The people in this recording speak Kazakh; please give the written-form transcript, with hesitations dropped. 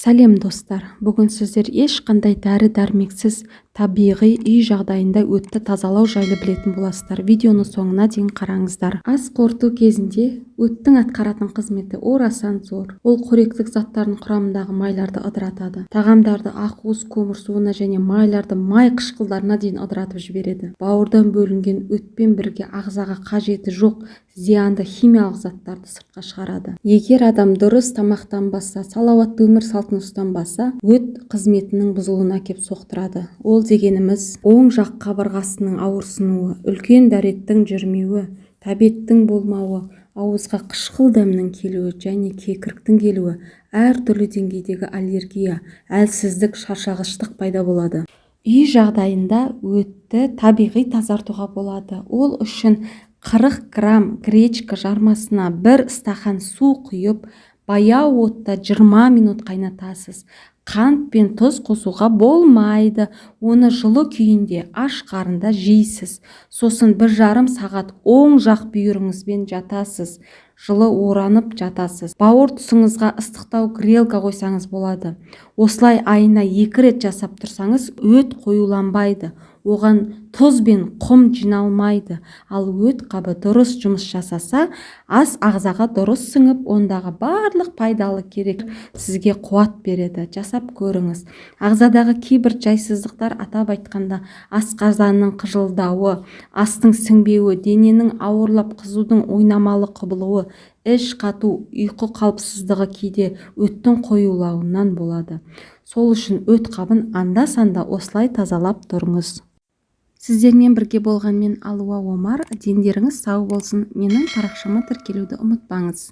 Сәлем достар, бүгін сіздер ешқандай дәрі-дәрмексіз табиғи үй жағдайында өтті тазалау жайлы білетін боласыздар. Видеоны соңына дейін қараңыздар. Ас қорыту кезінде өттің атқаратын қызметі орасан зор. Ол қоректік заттардың құрамындағы майларды ыдыратады. Тағамдарды ақуыз көмір суына және майларды май қышқылдарына дейін ыдыратып жібереді. Бауырдан бөлінген өтпен бірге ағзаға қажеті жоқ зиянды химиялық заттарды сыртқа шығарады. Егер адам дұрыс тамақтанбаса, салауатты өмір салтын ұстанбаса, өт қызметінің бұзылуына әкеп соқтырады. Ол дегеніміз оң жақ қабырғасының ауырсынуы, үлкен дәреттің жүрмеуі, тәбеттің болмауы, ауызға қышқыл дәмнің келуі және кекіріктің келуі, әртүрлі деңгейдегі аллергия, әлсіздік, шаршағыштық пайда болады. Үй жағдайында өтті табиғи тазартуға болады. Ол үшін 40 грамм гречка жармасына 1 стақан су құйып, баяу отта 20 минут қайнатасыз. Қант пен тұз қосуға болмайды. Оны жылы күйінде аш қарында жейсіз. Сосын 1,5 сағат оң жақ бүйіріңізбен жатасыз. Жылы оранып жатасыз. Бауыр тұсыңызға ыстықтау грелка қойсаңыз болады. Осылай айына 2 рет жасап тұрсаңыз, өт қоюланбайды. Оған тұз бен құм жиналмайды. Ал өт қабы дұрыс жұмыс жасаса, ас ағзаға дұрыс сіңіп, ондағы барлық пайдалы керек сізге қуат береді. Жасап көріңіз. Ағзадағы кейбір жайсыздықтар, атап айтқанда асқазанның қыжылдауы, астың сіңбеуі, дененің ауырлап қызудың ойнамалы құбылуы, іш қату, ұйқы қалыпсыздығы кейде өттің қоюлауынан болады. Сол үшін өт қабын анда-санда осылай тазалап тұрыңыз. Сіздермен бірге болған мен Алуа Омар. Дендеріңіз сау болсын. Менің парақшама тіркелуді ұмытпаңыз.